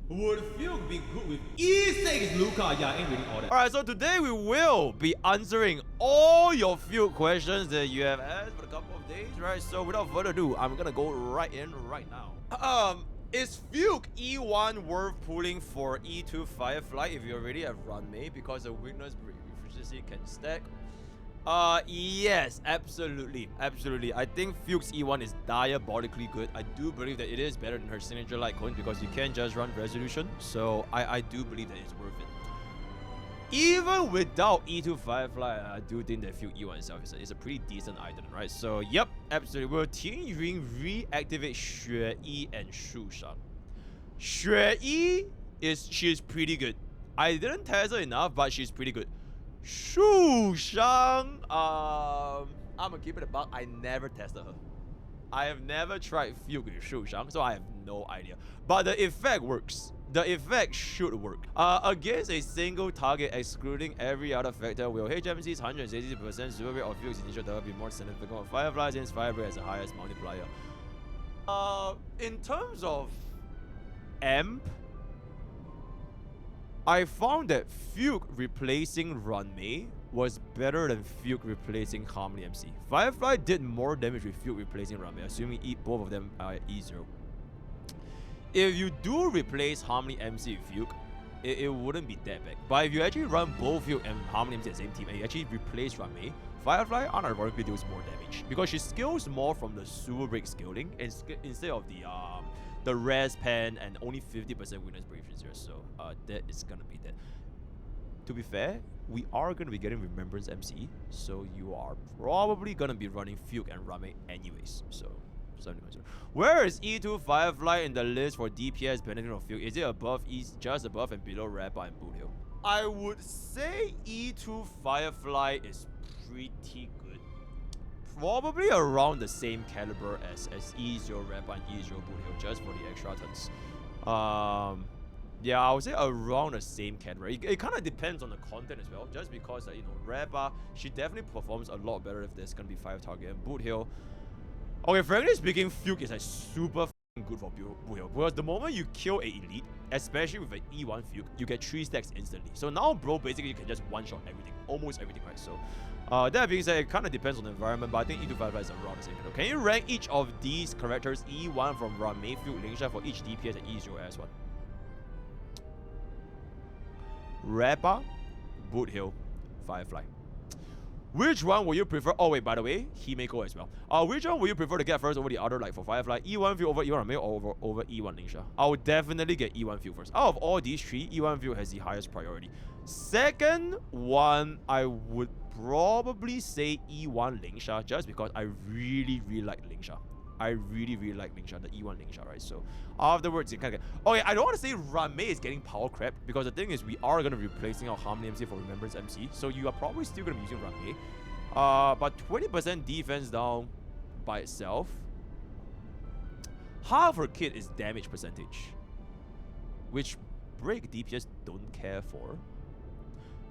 Would Fugue be good with E6 Luca? Yeah, I ain't reading all that. Alright, so today we will be answering all your Fugue questions that you have asked for a couple of days, right? So without further ado, I'm gonna go right in right now. Is Fugue E1 worth pulling for E2 Firefly if you already have Runmei because the weakness efficiency can stack? Yes, absolutely. I think Fugue's E1 is diabolically good. I do believe that it is better than her signature Litecoin because you can just run Resolution. So I do believe that it's worth it. Even without E2 Firefly, I do think that Fugue E1 itself is a pretty decent item, right? So, yep, absolutely. Will Ting Yun reactivate Xue Yi and Shu Shang? Xue Yi she's pretty good. I didn't test her enough, but she's pretty good. Shu Shang, I'm gonna keep it a buck. I never tested her. I have never tried Fugue with Shu Shang, so I have no idea. But the effect works. The effect should work. Against a single target, excluding every other factor, will HMC's 160% super rate of Fugue's initial target be more significant on Firefly since Firefly has the highest multiplier? In terms of amp, I found that Fugue replacing Runmei was better than Fugue replacing Harmony MC. Firefly did more damage with Fugue replacing Runmei, assuming both of them are E0. If you do replace Harmony MC with Fugue, it wouldn't be that bad. But if you actually run both Fugue and Harmony MC at the same team and you actually replace Runmei, Firefly unironically deals more damage because she scales more from the super break scaling instead of the res pen and only 50% weakness break efficiency. So that is gonna be that. To be fair, we are gonna be getting Remembrance MC, so you are probably gonna be running Fugue and Runmei anyways. So something to consider. Where is E2 Firefly in the list for DPS benefiting of Fugue? Is it above just above and below Rappa and Boot Hill? I would say E2 Firefly is pretty good. Probably around the same caliber as E0 Rappa and E0 Boot Hill, just for the extra turns. Yeah, I would say around the same caliber. It kind of depends on the content as well, just because you know, Rappa, she definitely performs a lot better if there's gonna be 5 target, and Boot Hill. Okay, frankly speaking, Fugue is like super good for Boot Hill, because the moment you kill a elite, especially with an E1 Fugue, you get 3 stacks instantly. So now, bro, basically you can just one-shot everything, almost everything, right? So that being said, it kind of depends on the environment, but I think E2 Firefly is around the same level. Can you rank each of these characters E1 from Runmei, Fugue, Lingsha for each DPS and E0 S1? Rappa, Boot Hill, Firefly. Which one will you prefer? Oh wait, by the way, Himeko as well. Which one will you prefer to get first over the other? Like for Firefly, E1 Fugue over E1 Runmei or over E1 Lingsha? I would definitely get E1 Fugue first. Out of all these 3, E1 Fugue has the highest priority. Second one, I would probably say E1 Lingsha, just because I really like Lingsha. I really like Lingsha, the E1 Lingsha, right? So afterwards, you kind of get... Okay, I don't want to say Runmei is getting power crap, because the thing is, we are going to be replacing our Harmony MC for Remembrance MC, so you are probably still going to be using Runmei. But 20% defense down by itself, half her kit is damage percentage, which break DPS don't care for.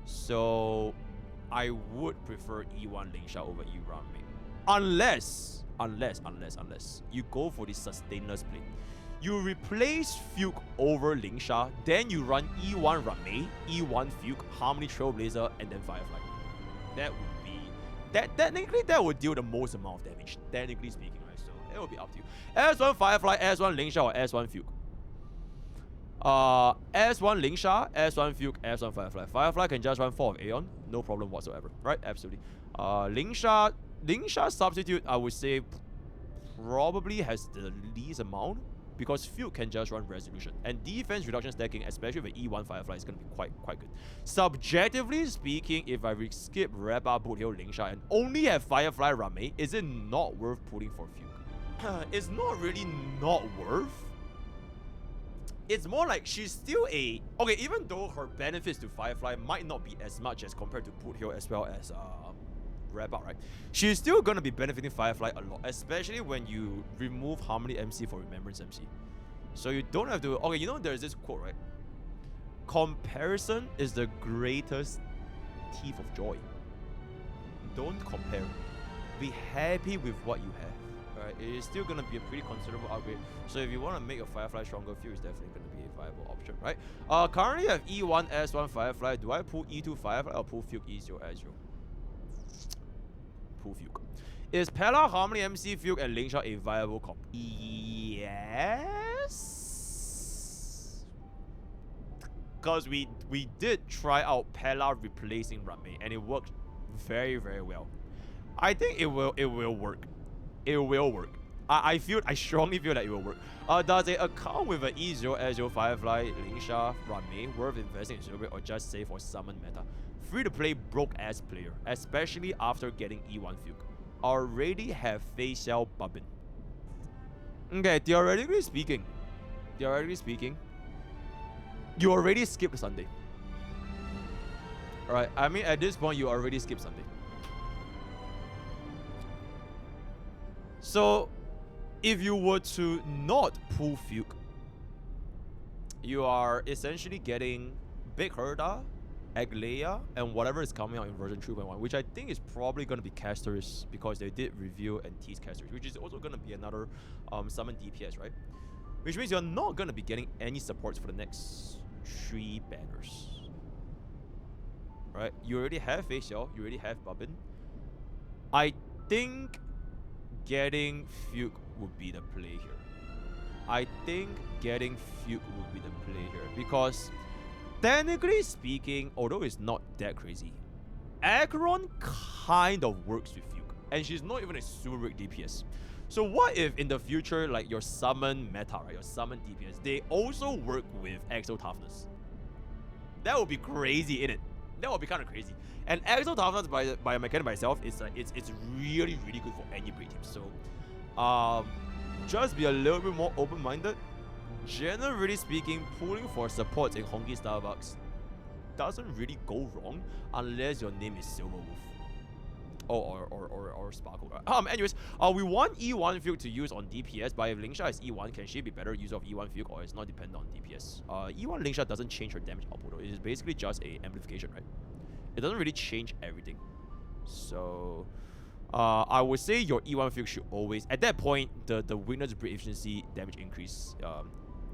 So I would prefer E1 Lingsha over E Runmei, unless you go for the sustainer split. You replace Fugue over Lingsha, then you run E1 Runmei, E1 Fugue, Harmony Trailblazer, and then Firefly. That would be... Technically, that would deal the most amount of damage, technically speaking, right? So, it will be up to you. S1 Firefly, S1 Lingsha, or S1 Fugue? S1 Lingsha, S1 Fugue, S1 Firefly. Firefly can just run 4 of Aeon, no problem whatsoever, right? Absolutely. Lingsha substitute, I would say, probably has the least amount, because Fugue can just run Resolution, and defense reduction stacking, especially with E1 Firefly, is going to be quite good. Subjectively speaking, if I skip Rappa, Boot Hill, Lingsha, and only have Firefly Runmei, is it not worth pulling for Fugue? It's not really not worth. It's more like she's still a... Okay, even though her benefits to Firefly might not be as much as compared to Boot Hill as well as Rappa, right? She's still gonna be benefiting Firefly a lot, especially when you remove Harmony MC for Remembrance MC. So you don't have to... Okay, you know there's this quote, right? Comparison is the greatest thief of joy. Don't compare. Be happy with what you have. right? It is still gonna be a pretty considerable upgrade. So if you want to make your Firefly stronger, Fugue is definitely gonna be a viable option, right? Currently I have E1 S1 Firefly. Do I pull E2 Firefly or pull Fugue E0 S0? Pull Fugue. Is Pella, Harmony, MC, Fugue, and Lingsha a viable comp? Yes. Because we did try out Pella replacing Rame, and it worked very, very well. I think it will work. It will work. I strongly feel that it will work. Does a account with an E0 S0 Firefly, Lingsha, Rame worth investing in Silver or just save for summon meta? Free to play broke ass player, especially after getting E1 Fugue. Already have facial bubbin. Okay, theoretically speaking, you already skipped Sunday. Alright, I mean at this point you already skipped Sunday. So if you were to not pull Fugue, you are essentially getting Big Herda, Aglaia, and whatever is coming out in version 3.1, which I think is probably going to be Casters, because they did reveal and tease Casters, which is also going to be another summon DPS, right? Which means you're not going to be getting any supports for the next 3 banners. Right? You already have Facial, you already have Bubbin. I think getting Fugue would be the play here. Because technically speaking, although it's not that crazy, Acheron kind of works with Fugue, and she's not even a super big DPS. So what if in the future, like your summon meta, right, your summon DPS, they also work with Exo Toughness? That would be crazy, innit? That would be kind of crazy. And Exo Toughness by a mechanic by itself is like it's really, really good for any break team. So just be a little bit more open-minded. Generally speaking, pulling for support in Honkai Starbucks doesn't really go wrong unless your name is Silverwolf. Or Sparkle. Anyways, we want E1 Fugue to use on DPS, but if Lingsha is E1, can she be better use of E1 Fugue, or it's not dependent on DPS? E1 Lingsha doesn't change her damage output though. It is basically just a amplification, right? It doesn't really change everything. So I would say your E1 Fugue should always, at that point, the weakness break efficiency damage increase,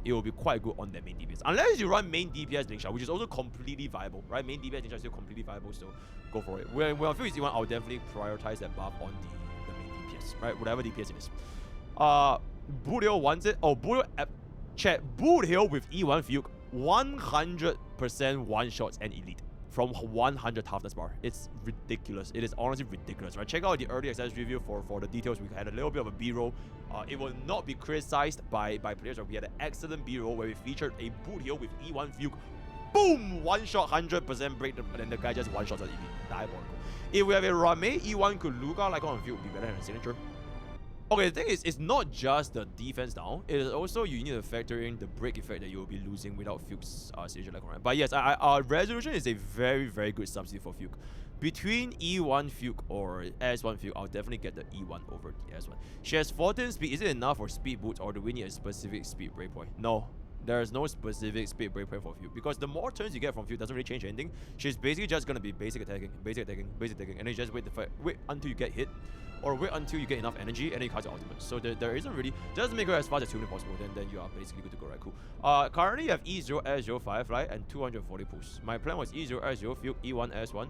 it will be quite good on that main DPS. Unless you run main DPS Lingsha, which is also completely viable, right? Main DPS Lingsha is still completely viable, so go for it. When I feel it's E1, I'll definitely prioritize that buff on the main DPS, right? Whatever DPS it is. Boot Hill wants it. Oh, Boot Hill, chat, Boot Hill with E1 Fugue, 100% one-shots and elite from 100 toughness bar. It's ridiculous. It is honestly ridiculous, right? Check out the early access review for the details. We had a little bit of a B-roll. It will not be criticized by players. We had an excellent B-roll where we featured a Boot Hill with E1 Fugue. Boom! One shot, 100% break, and then the guy just one shots at elite. Diabolical. If we have a Rame, E1 could Luca like on Fugue, would be better than a signature. Okay, the thing is, it's not just the defense down. It is also you need to factor in the break effect that you will be losing without Fugue's signature like on. But yes, Resolution is a very, very good substitute for Fugue. Between E1 Fugue or S1 Fugue, I'll definitely get the E1 over the S1. She has 14 speed. Is it enough for speed boots, or do we need a specific speed breakpoint? No. There is no specific speed breakpoint for Fugue, because the more turns you get from Fugue doesn't really change anything. She's basically just gonna be basic attacking, and then you just wait until you get hit, or wait until you get enough energy, and then you cast your ultimate. So there isn't really, just make her as fast as humanly possible. Then you are basically good to go, right? Cool. Currently you have E0 S0 Firefly and 240 pulls. My plan was E0 S0 Fugue, E1 S1,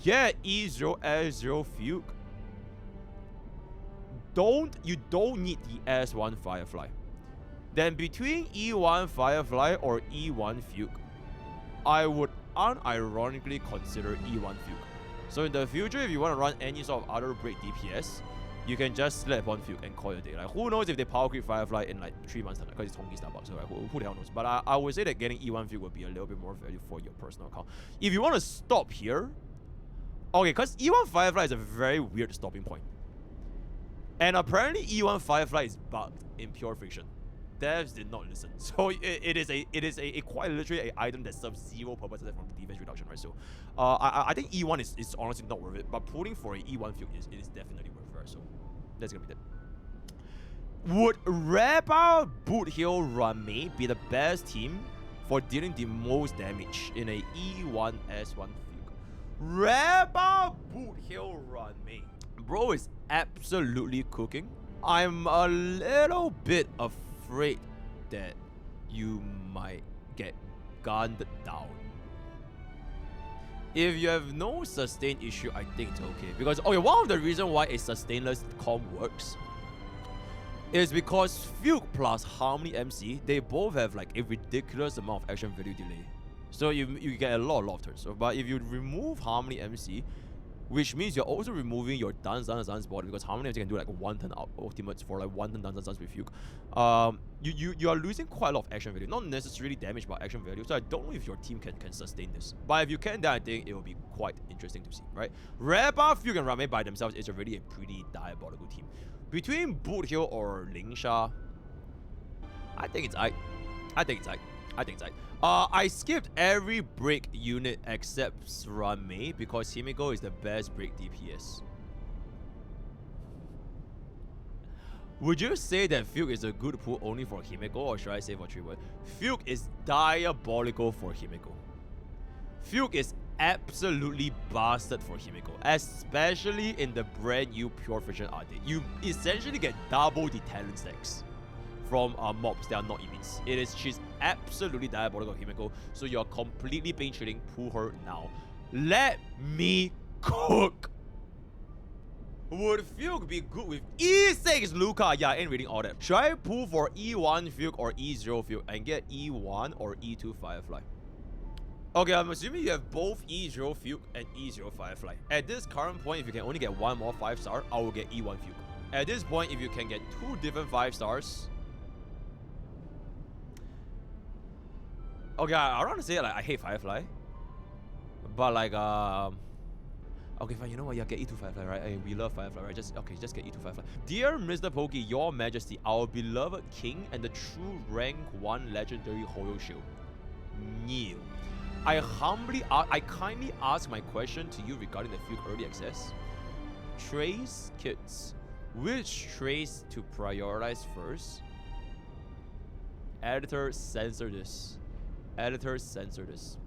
get E0 S0 Fugue. You don't need the S1 Firefly. Then between E1 Firefly or E1 Fugue, I would unironically consider E1 Fugue. So in the future, if you want to run any sort of other break DPS, you can just slap on Fugue and call it a day. Like, who knows if they power creep Firefly in like 3 months time, because it's Honkai Starbucks, so like, who the hell knows. But I would say that getting E1 Fugue would be a little bit more value for your personal account. If you want to stop here, okay, because E1 Firefly is a very weird stopping point. And apparently E1 Firefly is bugged in pure friction. Devs did not listen. So it is a quite literally an item that serves zero purpose aside from the defense reduction, right? So I think E1 is honestly not worth it, but pulling for a E1 Fugue it is definitely worth it. So that's gonna be that. Would Rebel Boot Hill Rame be the best team for dealing the most damage in a E1 S1 Fugue? Rebel Boot Hill Rame. Bro is absolutely cooking. I'm a little bit afraid that you might get gunned down. If you have no sustain issue, I think it's okay. Because, okay, one of the reasons why a sustainless comp works is because Fugue plus Harmony MC, they both have like a ridiculous amount of action value delay. So you get a lot of turns. So, but if you remove Harmony MC, which means you're also removing your dance body, because Harmony MC can do like 1 turn ultimates for like 1 turn dance with Fugue. You are losing quite a lot of action value, not necessarily damage, but action value. So I don't know if your team can sustain this. But if you can, then I think it will be quite interesting to see, right? Reba, Fugue, and Rame by themselves is already a pretty diabolical team. Between Boot Hill or Lingsha, I think it's I. I skipped every break unit except Rame because Himiko is the best break DPS. Would you say that Fugue is a good pull only for Himiko, or should I say for Triple? Fugue is diabolical for Himiko. Fugue is absolutely bastard for Himiko, especially in the brand new Pure Fusion update. You essentially get double the talent stacks from mobs that are not elites. She's absolutely diabolical Himiko, so you're completely pain trading. Pull her now. Let me cook. Would Fugue be good with E6 Luca? Yeah, I ain't reading all that. Should I pull for E1 Fugue or E0 Fugue and get E1 or E2 Firefly? Okay, I'm assuming you have both E0 Fugue and E0 Firefly. At this current point, if you can only get one more 5-star, I will get E1 Fugue. At this point, if you can get 2 different 5-stars... Okay, I don't want to say like I hate Firefly. But like, okay, fine, you know what? Yeah, get E2 Firefly, right? Hey, we love Firefly, right? Just get E2 Firefly. Dear MrPokke, Your Majesty, our beloved king and the true rank 1 legendary Hoyo Shield. Kneel. I kindly ask my question to you regarding the Fugue Early Access. Trace kits. Which trace to prioritize first? Editor, censor this. Editor, censor this.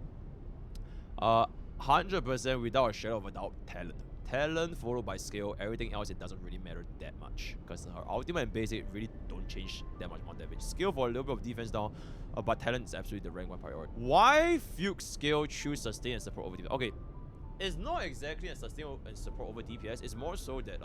100% without a shadow of a doubt, talent. Talent followed by skill. Everything else, it doesn't really matter that much, because her ultimate and basic really don't change that much more damage. Skill for a little bit of defense down, but talent is absolutely the rank 1 priority. Why Fugue skill choose sustain and support over DPS? Okay, it's not exactly a sustain and support over DPS. It's more so that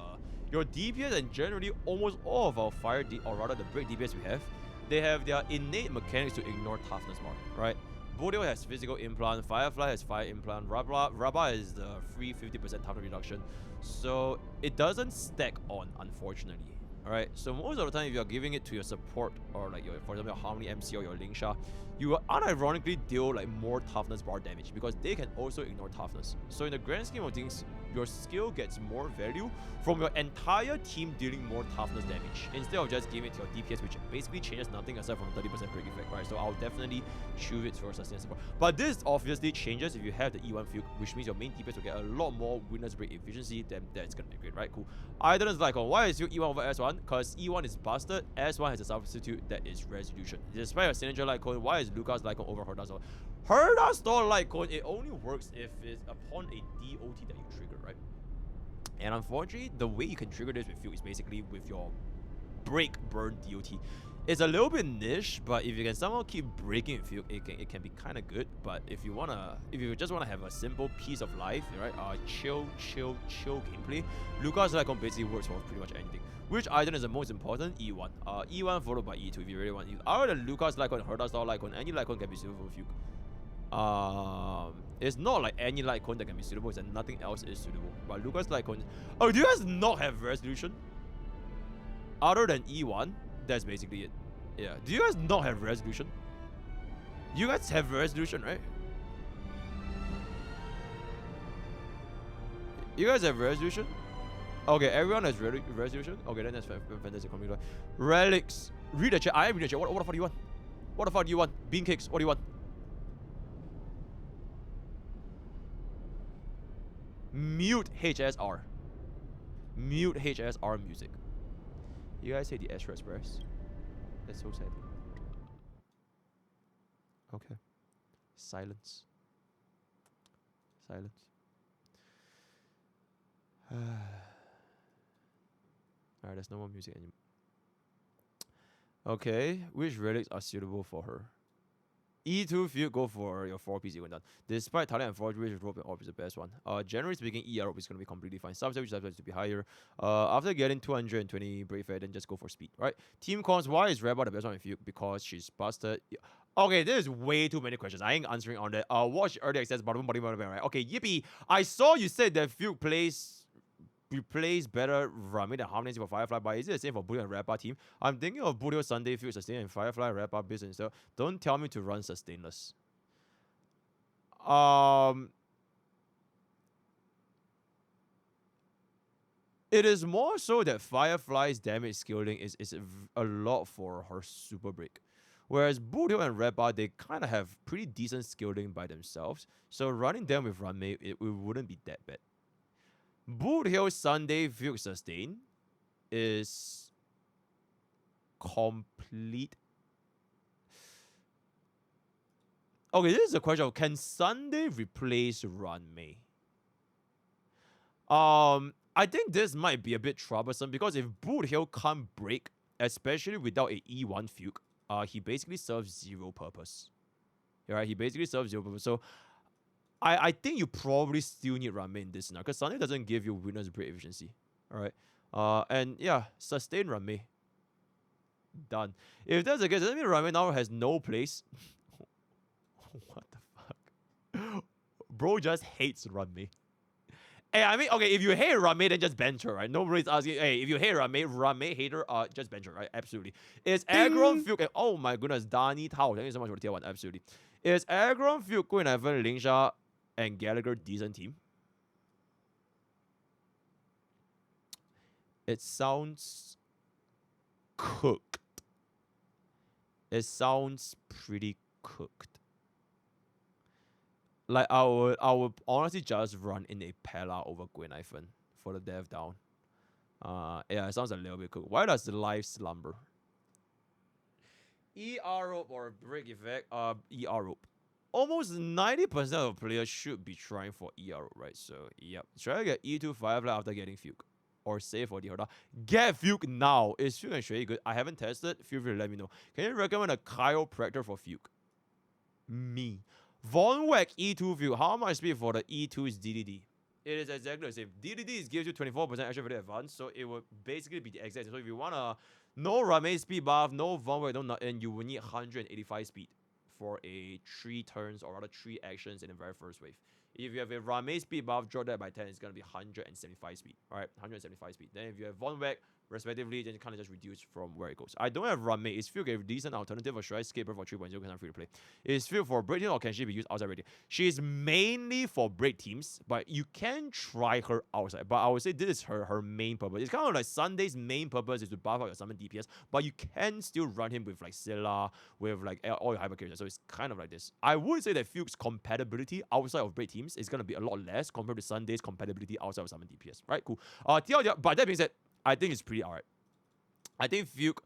your DPS and generally almost all of our fire, or rather the break DPS we have, they have their innate mechanics to ignore toughness more, right? Bodil has physical implant, Firefly has fire implant, Rabba is the free 50% toughness reduction. So it doesn't stack on, unfortunately. Alright, so most of the time if you're giving it to your support, or like your, for example, your Harmony MC or your Lingsha, you unironically deal like more toughness bar damage, because they can also ignore toughness. So in the grand scheme of things, your skill gets more value from your entire team dealing more toughness damage, instead of just giving it to your DPS, which basically changes nothing aside from 30% break effect, right? So I'll definitely choose it for sustain support. But this obviously changes if you have the E1 Fugue, which means your main DPS will get a lot more witness break efficiency. Then that's gonna be great, right? Cool. Idleness Lycon. Why is your E1 over S1? Because E1 is busted, S1 has a substitute that is resolution. Despite your signature Lycon, why is Lucas Lycon over Herda's Lycon? Herda's Lycon, it only works if it's upon a DOT that you trigger, right? And unfortunately, the way you can trigger this with Fugue is basically with your break burn DOT. It's a little bit niche, but if you can somehow keep breaking with Fugue, it can be kind of good. But if you just wanna have a simple piece of life, right? Chill gameplay, Lucas Lycon basically works for pretty much anything. Which item is the most important? E1. E1 followed by E2 if you really want. Other than Lucas Lycon, Herda's Lycon, any Lycon can be suitable for Fugue. It's not like any Lycon that can be suitable, and nothing else is suitable. But Lucas Lycon. Oh, do you guys not have resolution? Other than E1, that's basically it. Yeah. Do you guys not have resolution? You guys have resolution, right? You guys have resolution? Okay, everyone has resolution. Okay, then that's fantastic. Relics. Read the chat. I read the chat. What the fuck do you want? What the fuck do you want? Bean cakes. What do you want? Mute HSR. Mute HSR music. You guys hate the Astro Express? That's so sad. Okay. Silence. Silence. Alright, there's no more music anymore. Okay, which relics are suitable for her? E2 Fugue, go for your 4-piece even done. Despite talent and forgery, which rope and orb is the best one. Generally speaking, ER rope is going to be completely fine. Subset, which subset to be higher. After getting 220 Brave Air, then just go for speed, right? Team cons, why is Reba the best one with Fugue? Because she's busted. Okay, this is way too many questions. I ain't answering on that. Watch early access, bottom, right? Okay, yippee. I saw you said that Fugue replace better Rami than Harmony for Firefly, but is it the same for Booty and Rappa team? I'm thinking of Booty Sunday, Fugue Sustain, and Firefly Rappa business. So don't tell me to run Sustainless. It is more so that Firefly's damage scaling is a lot for her super break. Whereas Boothill and Rappa, they kind of have pretty decent scaling by themselves. So running them with Rami, it wouldn't be that bad. Boot Hill Sunday Fugue Sustain is complete. Okay, this is a question of, can Sunday replace Runmei? I think this might be a bit troublesome because if Boot Hill can't break, especially without a E1 Fugue, he basically serves zero purpose. Right? He basically serves zero purpose. So I think you probably still need Runmei in this scenario because Sunday doesn't give you witness break efficiency. Alright. And yeah, sustain Runmei. Done. If that's the case, doesn't mean Runmei now has no place. What the fuck? Bro just hates Runmei. Hey, I mean, okay, if you hate Runmei, then just bench her, right? Nobody's asking, hey, if you hate Runmei hater, just bench her, right? Absolutely. Is Agron Fugue, oh my goodness, Dani Tao, thank you so much for the tier 1, absolutely. Is Agron Fugue, Queen Evan, Lingsha, and Gallagher decent team? It sounds cooked. It sounds pretty cooked. Like, I would honestly just run in a Pella over Gwen Ivan for the dev down. Yeah, it sounds a little bit cooked. Why does the life slumber? ER rope or break effect? ER rope. Almost 90% of players should be trying for ER rope, right? So, yep. Try to get E2 Firefly after getting Fugue. Or save for the Horda. Get Fugue now. Is Fugue and Shui good? I haven't tested. Feel free to let me know. Can you recommend a chiropractor for Fugue? Me. Von Weck E2 Fugue. How much speed for the E2's DDD? It is exactly the same. DDD gives you 24% extra value advance, so it would basically be the exact same. So if you want a no Ramei speed buff, no Von Weck, no nothing, you will need 185 speed for a 3 turns or rather 3 actions in the very first wave. If you have a Ramei speed buff, drop that by 10, it's going to be 175 speed. Alright, 175 speed. Then if you have Von Weck, respectively, then you kind of just reduce from where it goes. I don't have Ramei. Is Fugue a decent alternative, or should I skip her for 3.0 because I'm free to play? Is Fugue for break team, or can she be used outside break team? She is mainly for break teams, but you can try her outside. But I would say this is her main purpose. It's kind of like Sunday's main purpose is to buff out your summon DPS, but you can still run him with like Scylla, with like all your hyper characters. So it's kind of like this. I would say that Fugue's compatibility outside of break teams is going to be a lot less compared to Sunday's compatibility outside of summon DPS. Right, cool. But that being said, I think it's pretty alright. I think Fugue,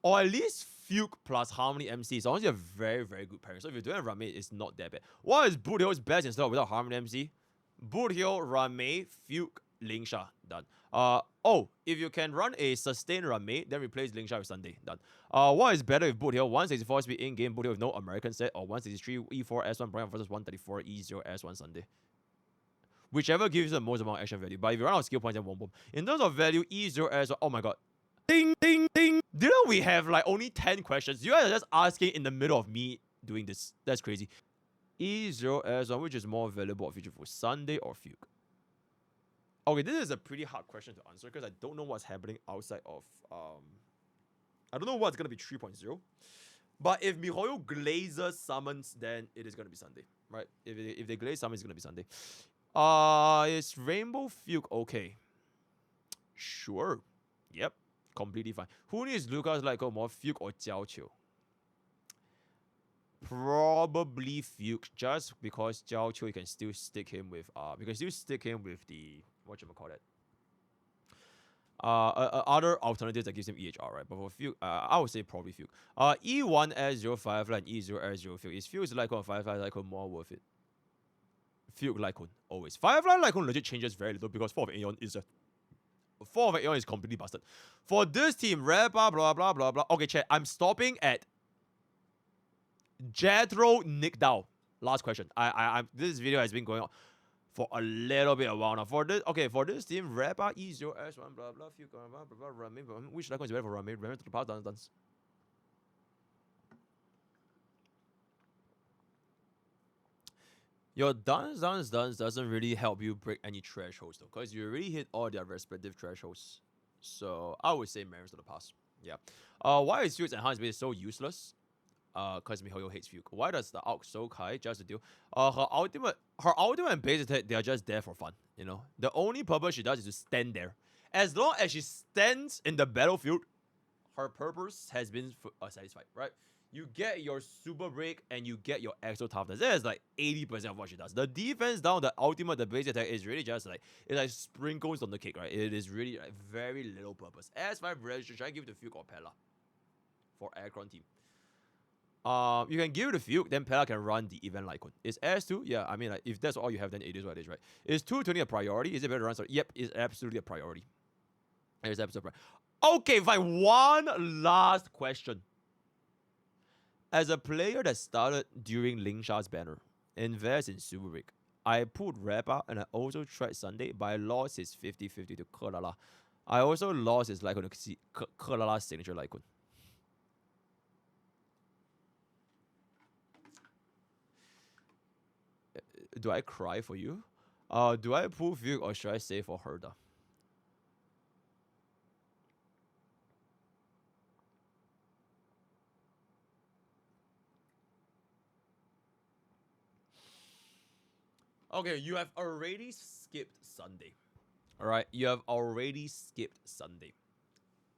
or at least Fugue plus Harmony MC is honestly a very, very good pairing. So if you're doing Ramei, it's not that bad. What is Boot Hill's best in store without Harmony MC? Boot Hill, Ramei, Fugue, Lingsha. Done. If you can run a sustained Ramei, then replace Lingsha with Sunday. Done. What is better with Boot Hill? 164 speed in-game Boot Hill with no American set, or 163 E4 S1 Brian versus 134 E0 S1 Sunday? Whichever gives you the most amount of action value. But if you run out of skill points, then boom. In terms of value, E0 S1, oh my god. Ding, ding, ding. Didn't we have like only 10 questions? You guys are just asking in the middle of me doing this. That's crazy. E0 S1, which is more valuable or feature for Sunday or Fugue? Okay, this is a pretty hard question to answer because I don't know what's happening outside of... I don't know what's going to be 3.0. But if MiHoYo Glazer summons, then it is going to be Sunday. Right? If they glaze summon, it's going to be Sunday. Is Rainbow Fugue okay? Sure. Yep. Completely fine. Who needs Lucas Lyco more, Fugue or Jiao Qiu? Probably Fugue, just because Jiao Qiu you can still stick him with the whatchamacallit. Other alternatives that gives him EHR, right? But for Fugue, I would say probably Fugue. E1 S0 Firefly and E0 S0 Fugue. Is Fugue's Lycon or Firefly Lycon more worth it? Fugue Lycon, always. Firefly Lycon legit changes very little because 4 of Aeon is a 4 of Aeon is completely busted. For this team, Reba, blah, blah, blah, blah. Okay, chat, I'm stopping at Jethro Nick Dow. Last question. This video has been going on for a little bit a while now. For this team, Reba, E0, S1, blah, blah, Fugue, blah, blah, blah, Rami, which icon is better for Rami? Rami to the pass, dance. Your dance doesn't really help you break any thresholds though, because you already hit all their respective thresholds. So I would say Marion's to the pass. Yeah. Why is Fugue's enhanced base so useless? Because Mihoyo hates Fugue. Why does the Auk so high just to deal? Her ultimate and base attack, they are just there for fun. You know, the only purpose she does is to stand there. As long as she stands in the battlefield, her purpose has been satisfied, right? You get your super break and you get your extra toughness. That is like 80% of what she does. The defense down, the ultimate, the base attack is really just like, it's like sprinkles on the cake, right? It is really like very little purpose. S5 registration, should I give it to Fugue or Pella? For Aircron team. You can give it to Fugue, then Pella can run the event icon. Is S2? Yeah, I mean, like, if that's all you have, then it is what it is, right? Is 220 a priority? Is it better to run? So, yep, it's absolutely a priority. It is absolutely a priority. Okay, fine. One last question. As a player that started during Lingsha's banner, invest in Super Break. I pulled Reba and I also tried Sunday, but I lost his 50-50 to Kerala. I also lost his Lycon to Kerala's signature Lycon. Do I cry for you? Do I pull Fugue or should I save for Herda? Okay, you have already skipped Sunday. Alright, you have already skipped Sunday.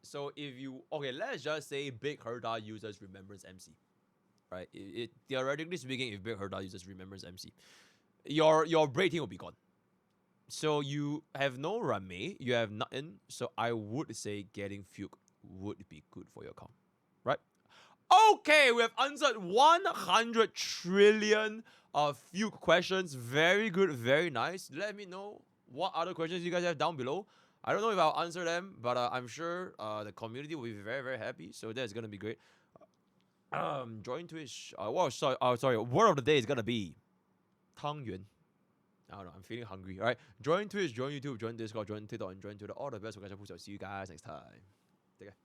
So if you... Okay, let's just say Big Herda uses Remembrance MC. Right? Theoretically speaking, if Big Herda uses Remembrance MC, your break team will be gone. So you have no Rame, you have nothing. So I would say getting Fugue would be good for your account. Right? Okay, we have answered 100 trillion Fugue questions. Very good, very nice. Let me know what other questions you guys have down below. I don't know if I'll answer them, but I'm sure the community will be very, very happy. So that's gonna be great. Join Twitch. Sorry. Word of the day is gonna be Tang Yuan. I don't know. I'm feeling hungry. All right. Join Twitch, join YouTube, join Discord, join TikTok, and join Twitter. All the best for guys. I'll see you guys next time. Take care.